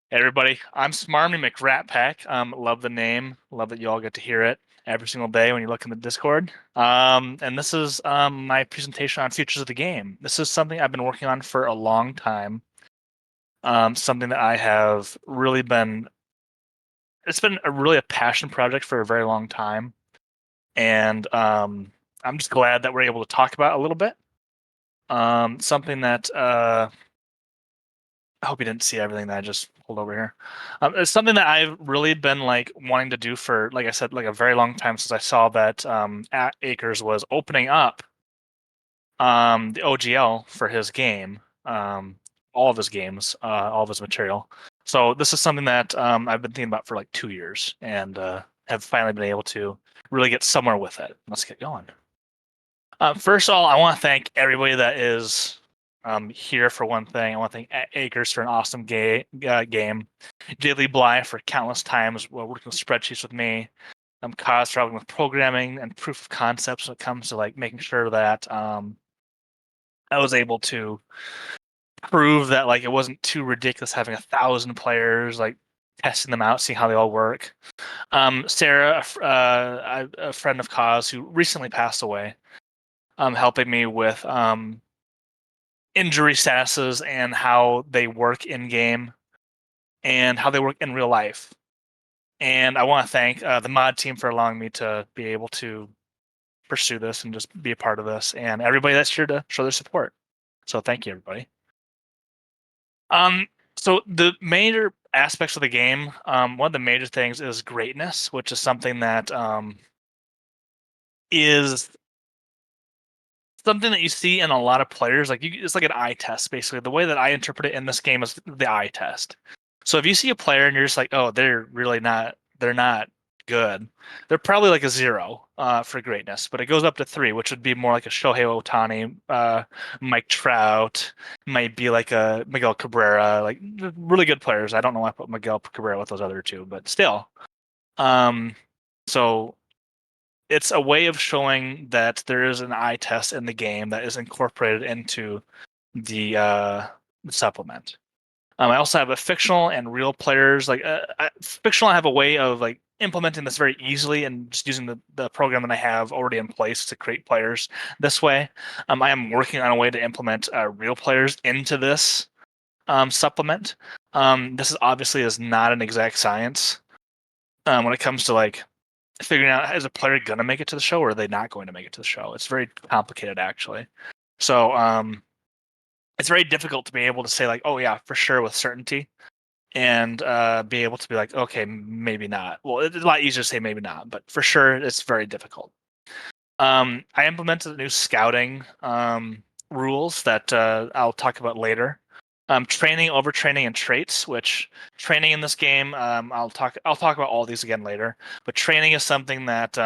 Hey everybody, I'm Smarmy McRatPack. Love the name. Love that you all get to hear it every single day when you look in the Discord. And this is my presentation on futures of the game. This is something I've been working on for a long time. Something that I have really been. It's been really a passion project for a very long time, and I'm just glad that we're able to talk about it a little bit. Something that I hope you didn't see everything that I just pulled over here. It's something that I've really been like wanting to do for, like I said, like a very long time since I saw that at Acres was opening up the OGL for his game, all of his games, all of his material. So this is something that I've been thinking about for like 2 years and have finally been able to really get somewhere with it. Let's get going. First of all, I want to thank everybody that is here for one thing. I want to thank Acres for an awesome game. Daily Bly for countless times working with spreadsheets with me. Kaz for helping with programming and proof of concepts when it comes to like making sure that I was able to prove that like it wasn't too ridiculous having 1,000 players, like testing them out, seeing how they all work. Sarah, a friend of Kaz who recently passed away, helping me with injury statuses and how they work in game and how they work in real life. And I want to thank the mod team for allowing me to be able to pursue this and just be a part of this, and everybody that's here to show their support. So thank you, everybody. So the major aspects of the game, one of the major things is greatness, which is something that is something that you see in a lot of players. Like it's like an eye test, basically. The way that I interpret it in this game is the eye test. So if you see a player and you're just like, oh, they're not good. They're probably like a 0 for greatness, but it goes up to 3, which would be more like a Shohei Ohtani, Mike Trout, might be like a Miguel Cabrera, like really good players. I don't know why I put Miguel Cabrera with those other two, but still. Um, so it's a way of showing that there is an eye test in the game that is incorporated into the supplement. I also have a fictional and real players. Like fictional, I have a way of like implementing this very easily and just using the program that I have already in place to create players this way. I am working on a way to implement real players into this supplement. This is not an exact science when it comes to like figuring out is a player going to make it to the show or are they not going to make it to the show. It's very complicated actually. So it's very difficult to be able to say like, oh yeah, for sure with certainty, and be able to be like, okay, maybe not. Well, it's a lot easier to say maybe not, but for sure it's very difficult. I implemented new scouting rules that I'll talk about later. Training, overtraining, and traits. Which training in this game, I'll talk about all these again later. But training is something that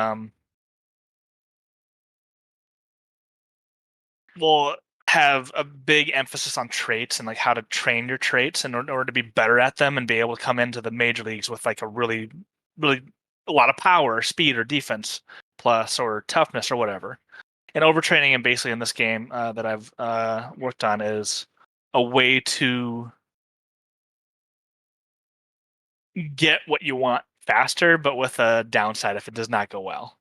will have a big emphasis on traits and like how to train your traits in order to be better at them and be able to come into the major leagues with like a really, really a lot of power, or speed, or defense plus, or toughness, or whatever. And overtraining, and basically in this game that I've worked on, is a way to get what you want faster, but with a downside if it does not go well.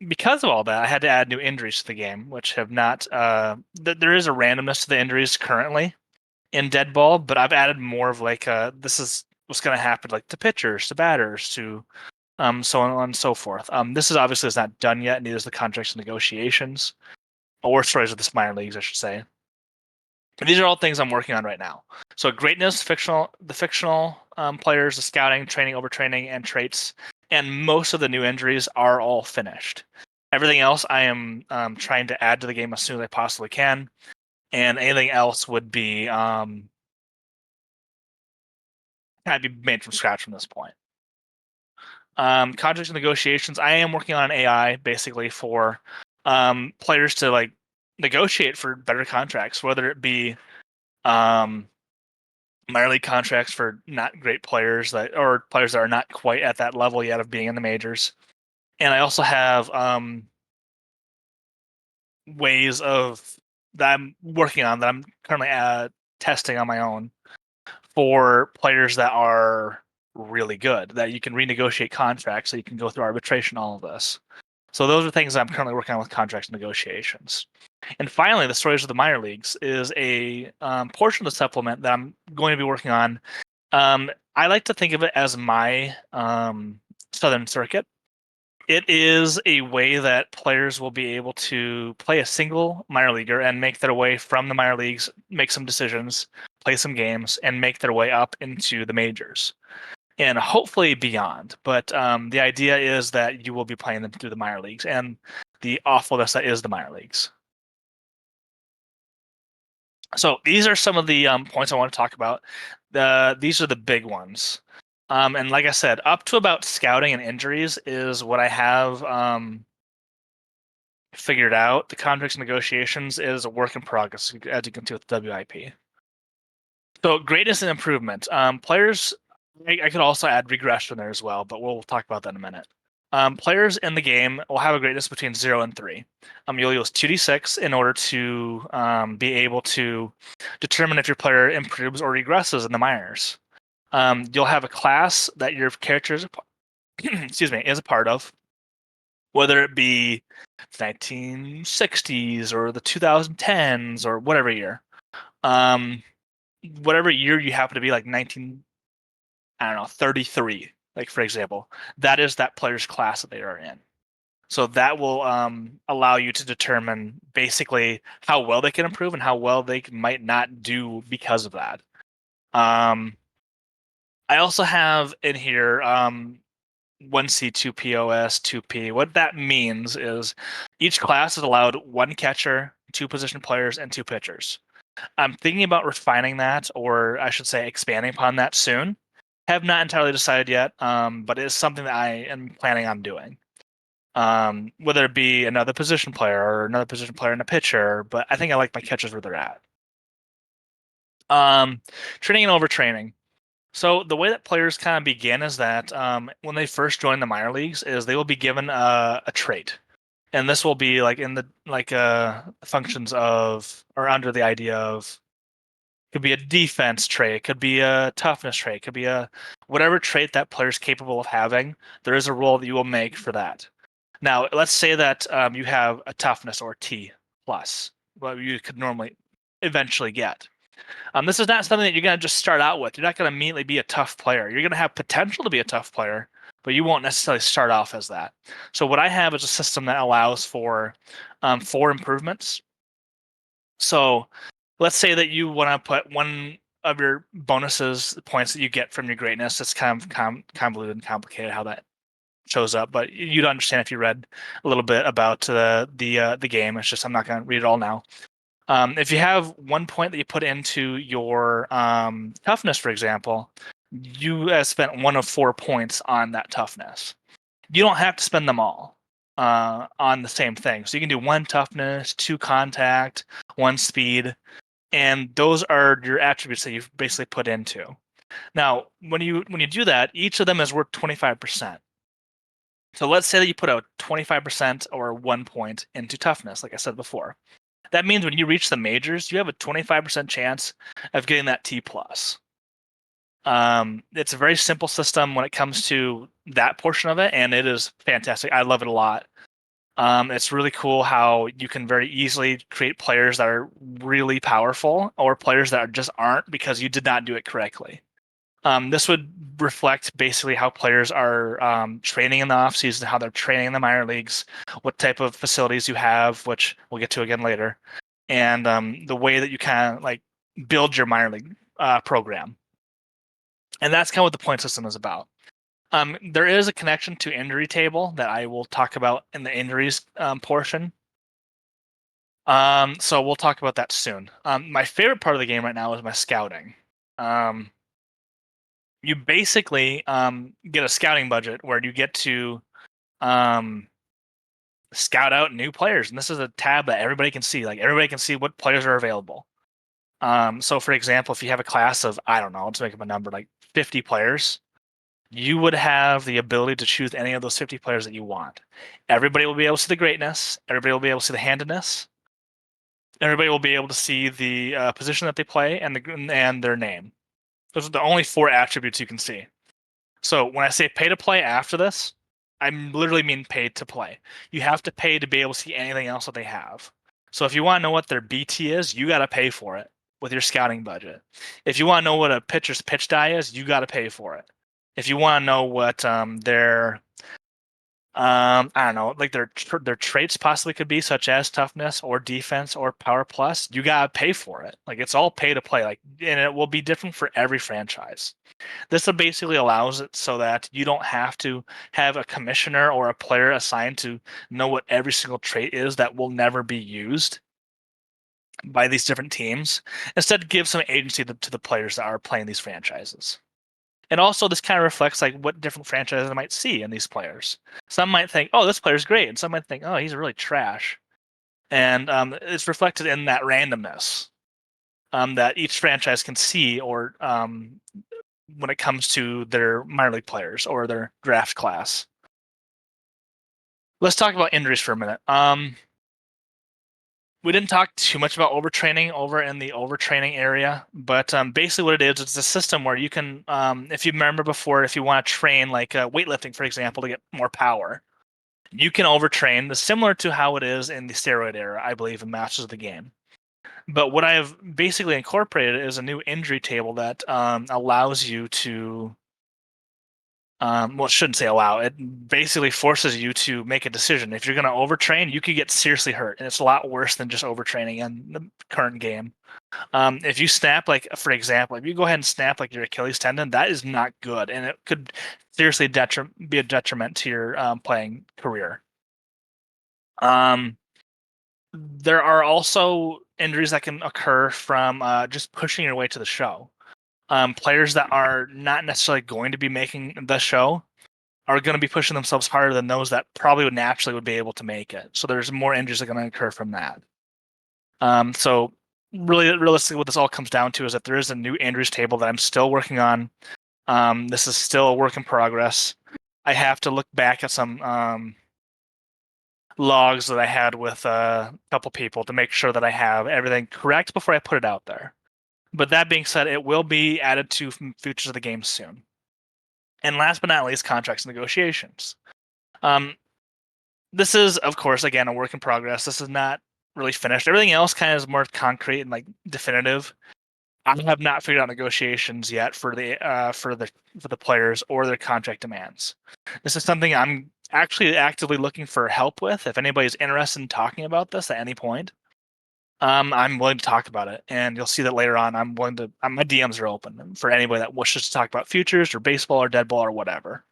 Because of all that, I had to add new injuries to the game, which have not. There is a randomness to the injuries currently in Deadball, but I've added more of like this is what's going to happen, like to pitchers, to batters, to so on and so forth. This is not done yet, neither is the contracts and negotiations, or stories of the minor leagues, I should say. And these are all things I'm working on right now. So greatness, the fictional players, the scouting, training, overtraining, and traits, and most of the new injuries are all finished. Everything else I am trying to add to the game as soon as I possibly can, and anything else would be kind of be made from scratch from this point. Contracts and negotiations. I am working on an AI basically for players to like negotiate for better contracts, whether it be um, minor league contracts for not great players or players that are not quite at that level yet of being in the majors. And I also have ways of that I'm working on that I'm currently testing on my own for players that are really good, that you can renegotiate contracts, so you can go through arbitration, all of this. So those are things I'm currently working on with contracts negotiations. And finally, the Stories of the Minor Leagues is a portion of the supplement that I'm going to be working on. I like to think of it as my Southern Circuit. It is a way that players will be able to play a single minor leaguer and make their way from the minor leagues, make some decisions, play some games, and make their way up into the majors and hopefully beyond. But the idea is that you will be playing them through the minor leagues and the awfulness that is the minor leagues. So these are some of the points I want to talk about. These are the big ones. And like I said, up to about scouting and injuries is what I have figured out. The contracts negotiations is a work in progress, as you can see with the WIP. So greatness and improvement. Players, I could also add regression there as well, but we'll talk about that in a minute. Players in the game will have a greatness between 0 and 3. You'll use 2d6 in order to be able to determine if your player improves or regresses in the minors. You'll have a class that your character is is a part of, whether it be the 1960s or the 2010s or whatever year. Whatever year you happen to be, like 33, like for example, that is that player's class that they are in. So that will allow you to determine basically how well they can improve and how well they might not do because of that. I also have in here 1C, 2 POS, 2P. What that means is each class is allowed 1 catcher, 2 position players, and 2 pitchers. I'm thinking about refining that, or I should say expanding upon that soon. Have not entirely decided yet, but it is something that I am planning on doing. Whether it be another position player or another position player and a pitcher, but I think I like my catchers where they're at. Training and overtraining. So the way that players kind of begin is that when they first join the minor leagues, is they will be given a trait, and this will be like in the functions of or under the idea of could be a defense trait, could be a toughness trait, could be a whatever trait that player's capable of having. There is a role that you will make for that. Now, let's say that you have a toughness or T plus, what you could normally eventually get. This is not something that you're going to just start out with. You're not going to immediately be a tough player. You're going to have potential to be a tough player, but you won't necessarily start off as that. So what I have is a system that allows for 4 improvements. So let's say that you want to put one of your bonuses, points that you get from your greatness. It's kind of convoluted and complicated how that shows up, but you'd understand if you read a little bit about the game. It's just I'm not going to read it all now. If you have 1 point that you put into your toughness, for example, you have spent 1 of 4 points on that toughness. You don't have to spend them all on the same thing. So you can do 1 toughness, 2 contact, 1 speed, and those are your attributes that you've basically put into. Now, when you do that, each of them is worth 25%. So let's say that you put out 25% or 1 point into toughness, like I said before. That means when you reach the majors, you have a 25% chance of getting that T plus. It's a very simple system when it comes to that portion of it, and it is fantastic. I love it a lot. It's really cool how you can very easily create players that are really powerful or players that just aren't because you did not do it correctly. This would reflect basically how players are training in the offseason, how they're training in the minor leagues, what type of facilities you have, which we'll get to again later, and the way that you kind of like build your minor league program. And that's kind of what the point system is about. There is a connection to injury table that I will talk about in the injuries portion. So we'll talk about that soon. My favorite part of the game right now is my scouting. You basically get a scouting budget where you get to scout out new players, and this is a tab that everybody can see. Like everybody can see what players are available. So for example, if you have a class of, I don't know, let's make up a number like 50 players, you would have the ability to choose any of those 50 players that you want. Everybody will be able to see the greatness. Everybody will be able to see the handedness. Everybody will be able to see the position that they play and their name. Those are the only 4 attributes you can see. So when I say pay to play after this, I literally mean pay to play. You have to pay to be able to see anything else that they have. So if you want to know what their BT is, you got to pay for it with your scouting budget. If you want to know what a pitcher's pitch die is, you got to pay for it. If you want to know what their I don't know, like their traits possibly could be, such as toughness or defense or power plus, you gotta pay for it. Like it's all pay to play. Like, and it will be different for every franchise. This basically allows it so that you don't have to have a commissioner or a player assigned to know what every single trait is that will never be used by these different teams. Instead, give some agency to the players that are playing these franchises. And also, this kind of reflects like what different franchises might see in these players. Some might think, "Oh, this player's great," and some might think, "Oh, he's really trash." And it's reflected in that randomness that each franchise can see, or when it comes to their minor league players or their draft class. Let's talk about injuries for a minute. We didn't talk too much about overtraining over in the overtraining area, but basically what it is, it's a system where you can, if you remember before, if you want to train like weightlifting, for example, to get more power, you can overtrain, similar to how it is in the steroid era, I believe, in Masters of the Game. But what I've basically incorporated is a new injury table that allows you to well, it shouldn't say allow. It basically forces you to make a decision. If you're going to overtrain, you could get seriously hurt, and it's a lot worse than just overtraining in the current game. If you snap, like for example, if you go ahead and snap like your Achilles tendon, that is not good, and it could seriously be a detriment to your playing career. There are also injuries that can occur from just pushing your way to the show. Players that are not necessarily going to be making the show are going to be pushing themselves harder than those that probably would be able to make it. So there's more injuries that are going to occur from that. So really, realistically, what this all comes down to is that there is a new injuries table that I'm still working on. This is still a work in progress. I have to look back at some logs that I had with a couple people to make sure that I have everything correct before I put it out there. But that being said, it will be added to features of the game soon. And last but not least, contracts and negotiations. This is, of course, again, a work in progress. This is not really finished. Everything else kind of is more concrete and like definitive. I have not figured out negotiations yet for the players or their contract demands. This is something I'm actually actively looking for help with. If anybody's interested in talking about this at any point, I'm willing to talk about it, and you'll see that later on. I'm willing to. My DMs are open for anybody that wishes to talk about futures or baseball or deadball or whatever.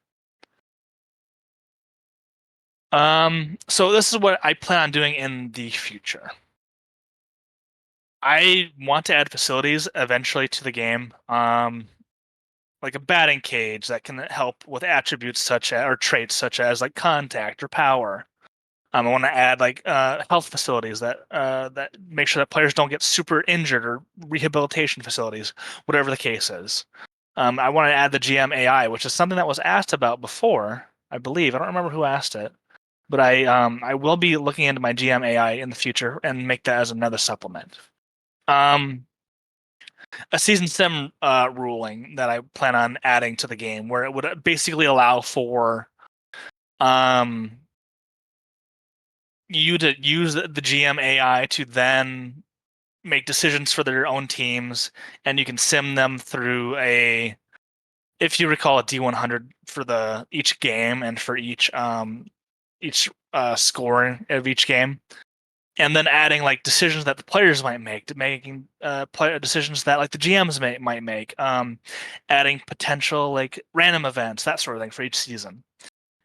So this is what I plan on doing in the future. I want to add facilities eventually to the game, like a batting cage that can help with attributes such as or traits such as like contact or power. I want to add like health facilities that make sure that players don't get super injured, or rehabilitation facilities, whatever the case is. I want to add the GM AI, which is something that was asked about before, I believe. I don't remember who asked it, but I will be looking into my GM AI in the future and make that as another supplement. A season sim ruling that I plan on adding to the game, where it would basically allow for you to use the GM AI to then make decisions for their own teams, and you can sim them through if you recall, a D100 for each game and for each score of each game, and then adding like decisions that the players might make, to making player decisions that like the GMs might make, adding potential like random events, that sort of thing for each season.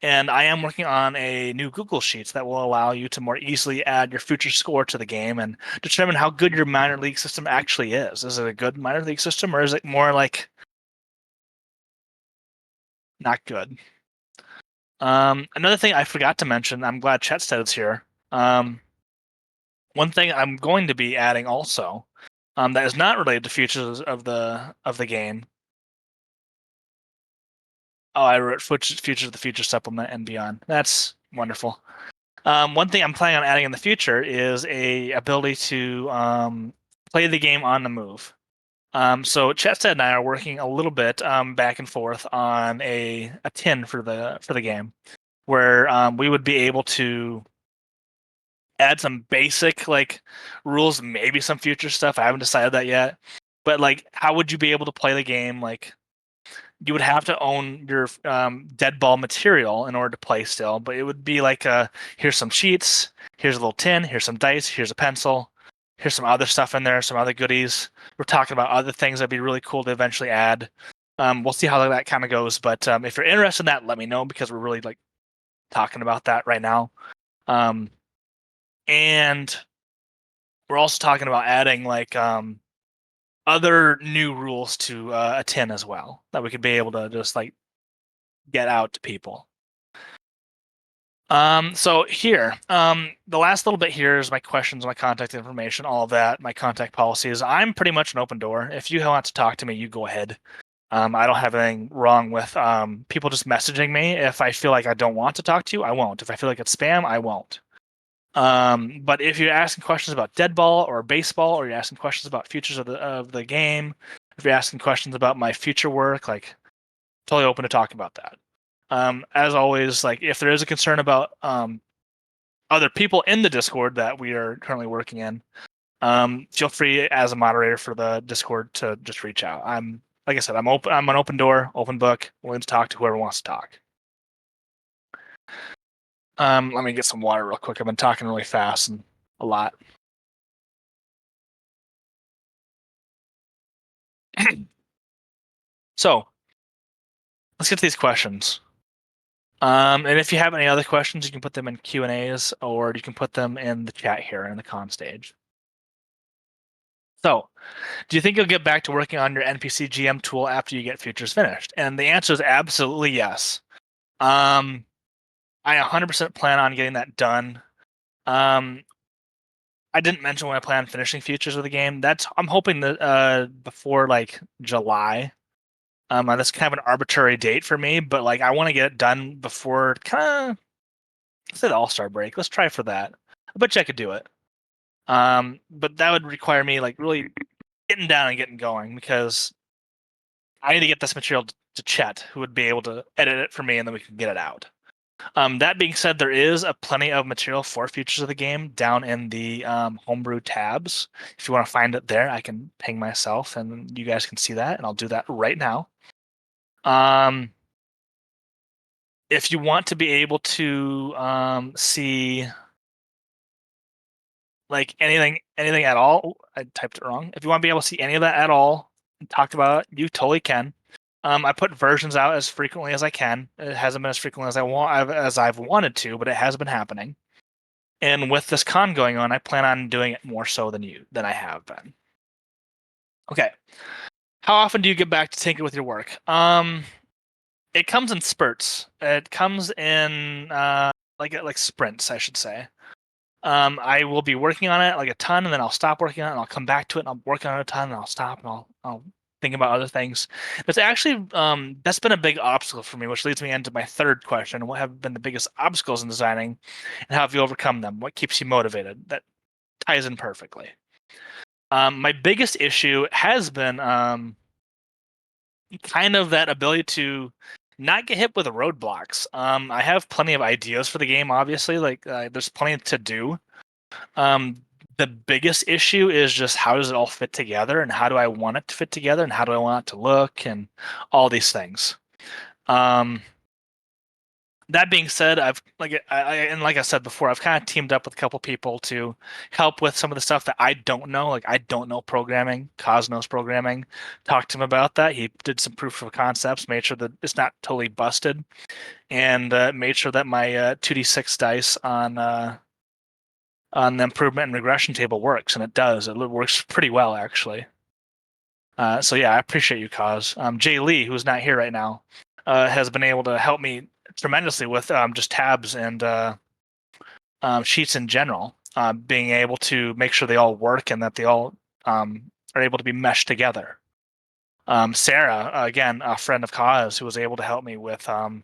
And I am working on a new Google Sheets that will allow you to more easily add your future score to the game and determine how good your minor league system actually is. Is it a good minor league system, or is it more like not good? Another thing I forgot to mention, I'm glad Chetstead's here. One thing I'm going to be adding also, that is not related to features of the game. Oh, I wrote features of the future supplement and beyond. That's wonderful. One thing I'm planning on adding in the future is a ability to play the game on the move. So Chetstead and I are working a little bit back and forth on a tin for the game, where we would be able to add some basic like rules, maybe some future stuff. I haven't decided that yet. But like, how would you be able to play the game? Like, you would have to own your Deadball material in order to play still. But it would be like, here's some sheets, here's a little tin, here's some dice, here's a pencil, here's some other stuff in there, some other goodies. We're talking about other things that'd be really cool to eventually add. We'll see how that kind of goes. But if you're interested in that, let me know, because we're really like talking about that right now. And we're also talking about adding like other new rules to a tin as well, that we could be able to just like get out to people. So here, the last little bit here is my questions, my contact information, all of that, my contact policies. I'm pretty much an open door. If you want to talk to me, you go ahead. I don't have anything wrong with people just messaging me. If I feel like I don't want to talk to you, I won't. If I feel like it's spam, I won't. But if you're asking questions about Deadball or baseball, or you're asking questions about futures of the game, if you're asking questions about my future work, like, totally open to talk about that. As always, like, if there is a concern about other people in the Discord that we are currently working in, feel free as a moderator for the Discord to just reach out. Like I said, I'm open. I'm an open door, open book, willing to talk to whoever wants to talk. Let me get some water real quick. I've been talking really fast and a lot. So let's get to these questions. And if you have any other questions, you can put them in Q&As, or you can put them in the chat here in the con stage. So, do you think you'll get back to working on your NPC GM tool after you get futures finished? And the answer is absolutely yes. I 100% plan on getting that done. I didn't mention when I plan on finishing futures of the game. I'm hoping that before like July. That's kind of an arbitrary date for me, but like, I want to get it done before kind of, let's say, the All-Star break. Let's try for that. I bet you I could do it. But that would require me like really getting down and getting going, because I need to get this material to Chet, who would be able to edit it for me, and then we can get it out. That being said, there is plenty of material for futures of the game down in the homebrew tabs. If you want to find it there, I can ping myself, and you guys can see that, and I'll do that right now. If you want to be able to see like anything at all, I typed it wrong. If you want to be able to see any of that at all and talked about it, you totally can. I put versions out as frequently as I can. It hasn't been as frequently as I've wanted to, but it has been happening. And with this con going on, I plan on doing it more so than I have been. Okay. How often do you get back to tinker with your work? It comes in spurts. It comes in like sprints, I should say. I will be working on it like a ton, and then I'll stop working on it, and I'll come back to it, and I'll work on it a ton, and I'll stop, and I'll think about other things. It's actually that's been a big obstacle for me, which leads me into my third question: what have been the biggest obstacles in designing, and how have you overcome them? What keeps you motivated? That ties in perfectly. My biggest issue has been kind of that ability to not get hit with roadblocks. I have plenty of ideas for the game, obviously. Like, there's plenty to do. The biggest issue is just, how does it all fit together, and how do I want it to fit together, and how do I want it to look, and all these things. That being said, I've like I said before, I've kind of teamed up with a couple people to help with some of the stuff that I don't know. Like, I don't know programming, Cosmos programming. Talked to him about that. He did some proof of concepts, made sure that it's not totally busted, and made sure that my 2d6 dice on the improvement and regression table works, and it does. It works pretty well, actually. So yeah, I appreciate you, Cos. Jay Lee, who's not here right now, has been able to help me tremendously with just tabs and sheets in general, being able to make sure they all work and that they all are able to be meshed together. Sarah, again, a friend of Cause, who was able to help me with the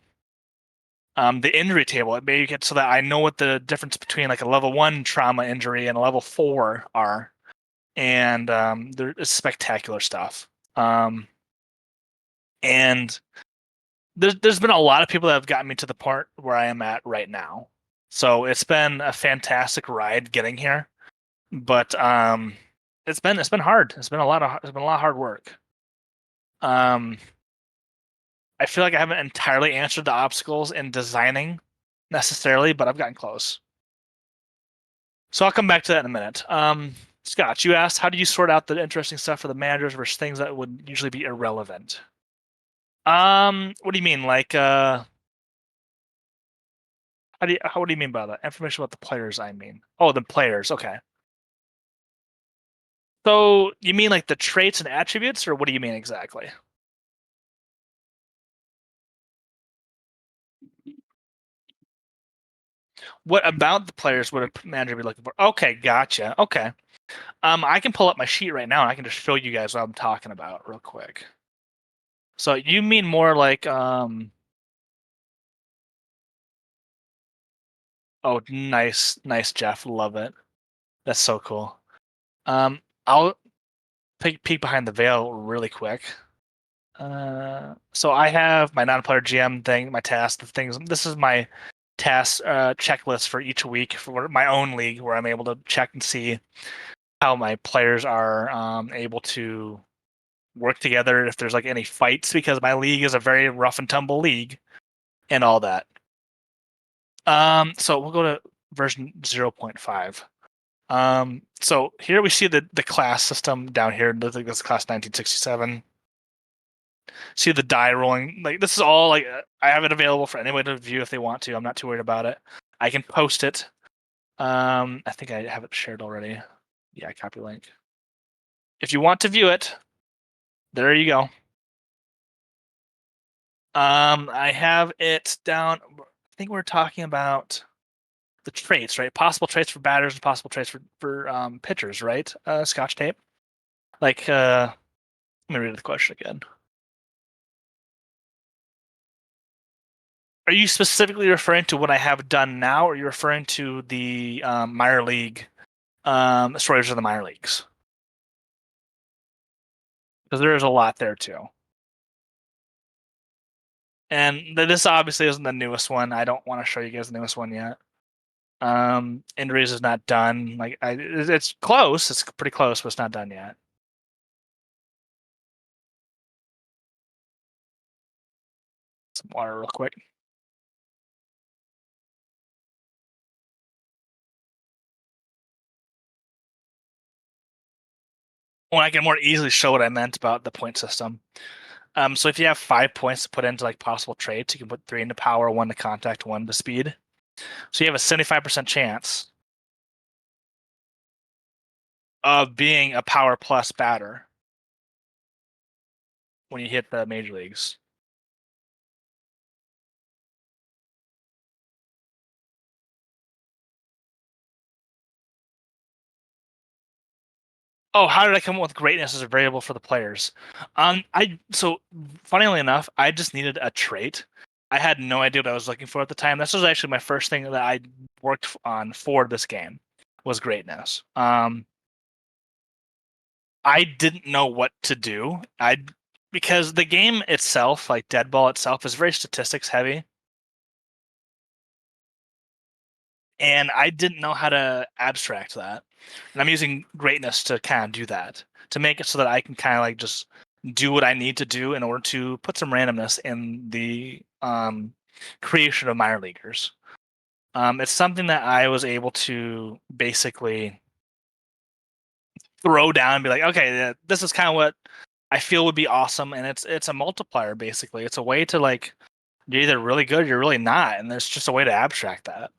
injury table. It made it so that I know what the difference between like a level 1 trauma injury and a level 4 are. and there's spectacular stuff. And there's been a lot of people that have gotten me to the point where I am at right now. So it's been a fantastic ride getting here, but it's been hard. It's been a lot of hard work. Um, I feel like I haven't entirely answered the obstacles in designing necessarily, but I've gotten close. So I'll come back to that in a minute. Scott, you asked, how do you sort out the interesting stuff for the managers versus things that would usually be irrelevant? What do you mean? Like, what do you mean by that? Information about the players, I mean. Oh, the players. Okay. So you mean like the traits and attributes, or what do you mean exactly? What about the players would a manager be looking for? Okay, gotcha. Okay. I can pull up my sheet right now and I can just show you guys what I'm talking about real quick. So you mean more like oh, nice, Jeff. Love it. That's so cool. I'll peek behind the veil really quick. So I have my non-player GM thing, my task, the things. This is my task checklist for each week for my own league, where I'm able to check and see how my players are able to work together. If there's like any fights, because my league is a very rough and tumble league, and all that. So we'll go to version 0.5. So here we see the class system down here. I think this is class 1967. See the die rolling. Like this is all like I have it available for anyone to view if they want to. I'm not too worried about it. I can post it. I think I have it shared already. Yeah, copy link. If you want to view it, there you go. I have it down. I think we're talking about the traits, right? Possible traits for batters and possible traits for pitchers, right? Scotch tape. Like, let me read the question again. Are you specifically referring to what I have done now, or are you referring to the minor league stories of the minor leagues? Because there is a lot there too. And this obviously isn't the newest one. I don't want to show you guys the newest one yet. Injuries is not done. Like it's close. It's pretty close, but it's not done yet. Some water real quick. Well, I can more easily show what I meant about the point system. So if you have 5 points to put into like possible traits, you can put 3 into power, 1 to contact, 1 to speed. So you have a 75% chance of being a power plus batter when you hit the major leagues. Oh, how did I come up with greatness as a variable for the players? So funnily enough, I just needed a trait. I had no idea what I was looking for at the time. This was actually my first thing that I worked on for this game was greatness. I didn't know what to do. Because the game itself, like Deadball itself, is very statistics heavy. And I didn't know how to abstract that. And I'm using greatness to kind of do that, to make it so that I can kind of like just do what I need to do in order to put some randomness in the creation of minor leaguers. It's something that I was able to basically throw down and be like, okay, this is kind of what I feel would be awesome, and it's a multiplier basically. It's a way to like you're either really good or you're really not, and there's just a way to abstract that.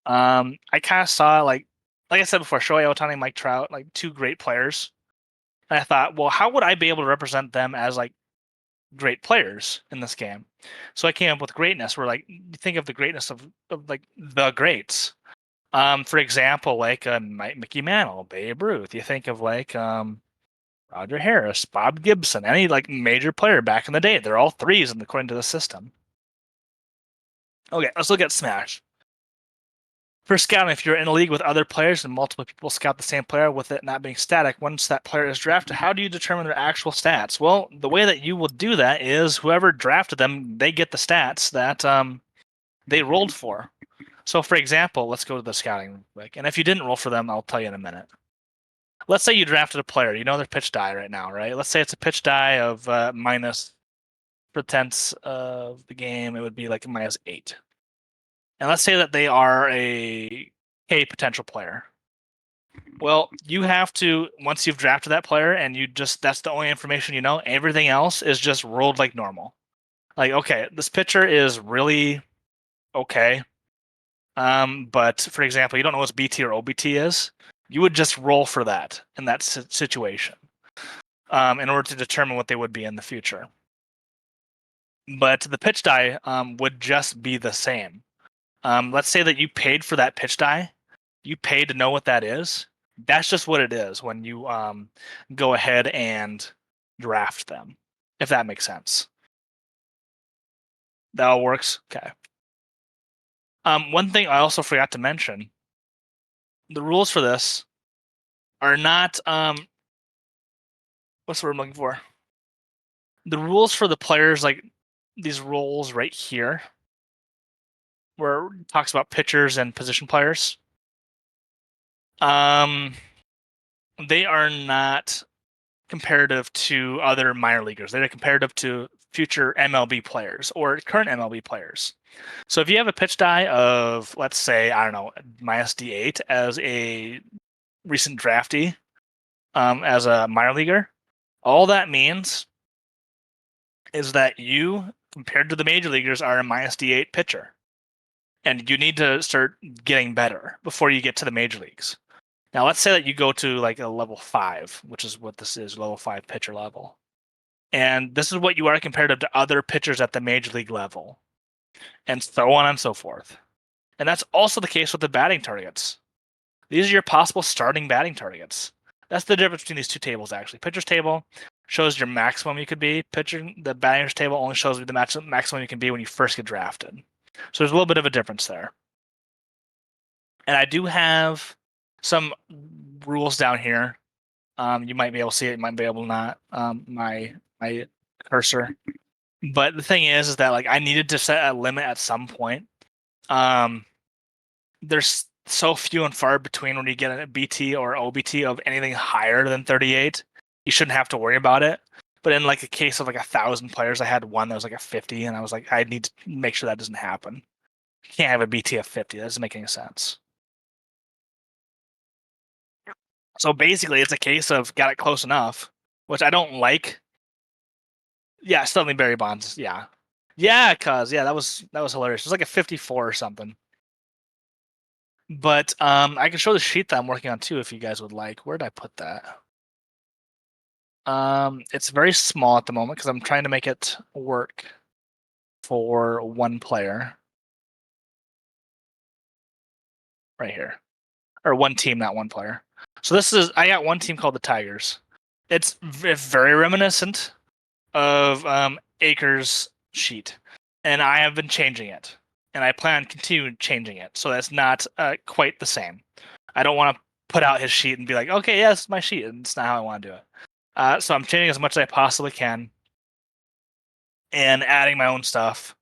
I kind of saw like I said before, Shohei Ohtani, Mike Trout, like two great players. And I thought, well, how would I be able to represent them as like great players in this game? So I came up with greatness. Where like you think of the greatness of like the greats. For example, like Mickey Mantle, Babe Ruth. You think of like Roger Harris, Bob Gibson, any like major player back in the day. They're all threes according to the system. Okay, let's look at Smash. For scouting, if you're in a league with other players and multiple people scout the same player with it not being static, once that player is drafted, how do you determine their actual stats? Well, the way that you will do that is whoever drafted them, they get the stats that they rolled for. So, for example, let's go to the scouting real quick. And if you didn't roll for them, I'll tell you in a minute. Let's say you drafted a player. You know their pitch die right now, right? Let's say it's a pitch die of minus for tenths of the game. It would be like -8. And let's say that they are a K potential player. Well, you have to, once you've drafted that player and that's the only information you know, everything else is just rolled like normal. Like, okay, this pitcher is really okay. But for example, you don't know what BT or OBT is. You would just roll for that in that situation in order to determine what they would be in the future. But the pitch die would just be the same. Let's say that you paid for that pitch die. You paid to know what that is. That's just what it is when you go ahead and draft them, if that makes sense. That all works? Okay. One thing I also forgot to mention, the rules for this are not what's the word I'm looking for? The rules for the players, like these roles right here, where it talks about pitchers and position players. They are not comparative to other minor leaguers. They're comparative to future MLB players or current MLB players. So if you have a pitch die of, let's say, I don't know, -D8 as a recent draftee, as a minor leaguer, all that means is that you, compared to the major leaguers, are a -D8 pitcher. And you need to start getting better before you get to the major leagues. Now, let's say that you go to like a level 5, which is what this is, level 5 pitcher level. And this is what you are compared to other pitchers at the major league level, and so on and so forth. And that's also the case with the batting targets. These are your possible starting batting targets. That's the difference between these two tables, actually. Pitcher's table shows your maximum you could be. The batter's table only shows you the maximum you can be when you first get drafted. So there's a little bit of a difference there. And I do have some rules down here. You might be able to see it, you might be able to not. My cursor. But the thing is that like I needed to set a limit at some point. There's so few and far between when you get a BT or OBT of anything higher than 38. You shouldn't have to worry about it. But in like a case of like 1,000 players, I had one that was like a 50, and I was like, I need to make sure that doesn't happen. You can't have a BT of 50. That doesn't make any sense. So basically, it's a case of got it close enough, which I don't like. Yeah, Stanley Berry Bonds. Yeah, that was hilarious. It was like a 54 or something. But I can show the sheet that I'm working on too if you guys would like. Where did I put that? It's very small at the moment because I'm trying to make it work for one player. Right here. Or one team, not one player. So I got one team called the Tigers. It's very reminiscent of Acre's sheet, and I have been changing it, and I plan on continuing changing it, so that's not quite the same. I don't want to put out his sheet and be like, okay, yeah, this is my sheet, and it's not how I want to do it. So I'm changing as much as I possibly can, and adding my own stuff,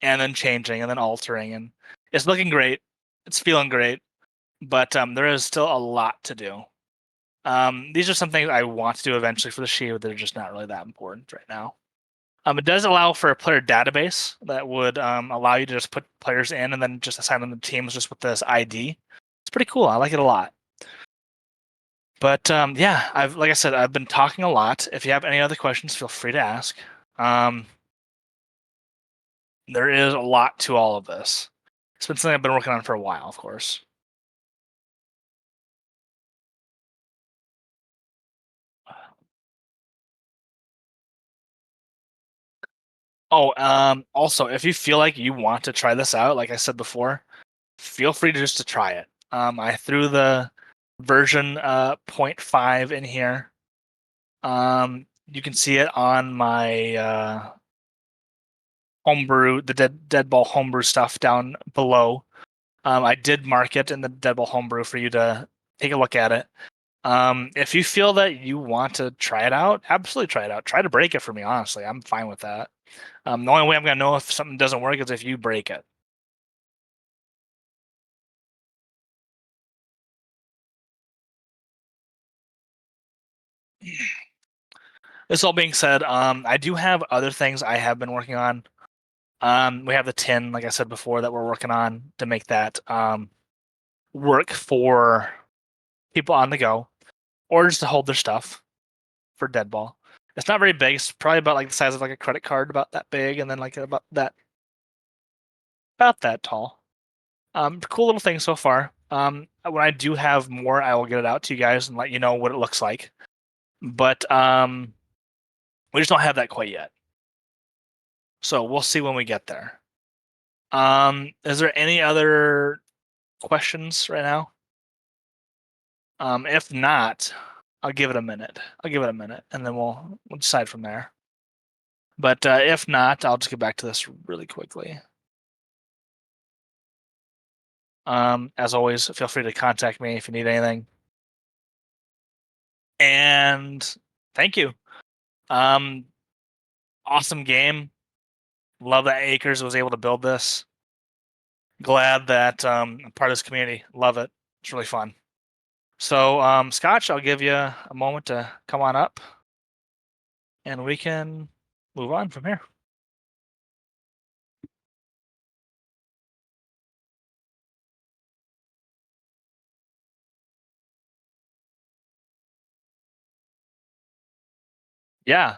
and then changing, and then altering, and it's looking great. It's feeling great, but there is still a lot to do. These are some things I want to do eventually for the sheet, but they're just not really that important right now. It does allow for a player database that would allow you to just put players in and then just assign them to teams just with this ID. It's pretty cool. I like it a lot. But yeah, like I said, I've been talking a lot. If you have any other questions, feel free to ask. There is a lot to all of this. It's been something I've been working on for a while, of course. Oh, also, if you feel like you want to try this out, like I said before, feel free to just to try it. I threw the version 0.5 in here. You can see it on my homebrew, the Deadball homebrew stuff down below. I did mark it in the Deadball homebrew for you to take a look at it. If you feel that you want to try it out, absolutely try it out. Try to break it for me, honestly. I'm fine with that. The only way I'm gonna know if something doesn't work is if you break it. This all being said, I do have other things I have been working on. We have the tin, like I said before, that we're working on to make that work for people on the go or just to hold their stuff for Deadball. It's not very big. It's probably about like the size of like a credit card, about that big, and then like about that tall. Cool little thing so far. When I do have more, I will get it out to you guys and let you know what it looks like. But we just don't have that quite yet. So we'll see when we get there. Is there any other questions right now? If not, I'll give it a minute. I'll give it a minute, and then we'll decide from there. But if not, I'll just get back to this really quickly. As always, feel free to contact me if you need anything. And thank you. Um, awesome game. Love that Acres was able to build this. Glad that I'm part of this community. Love it. It's really fun. So, Scotch, I'll give you a moment to come on up, and we can move on from here. Yeah.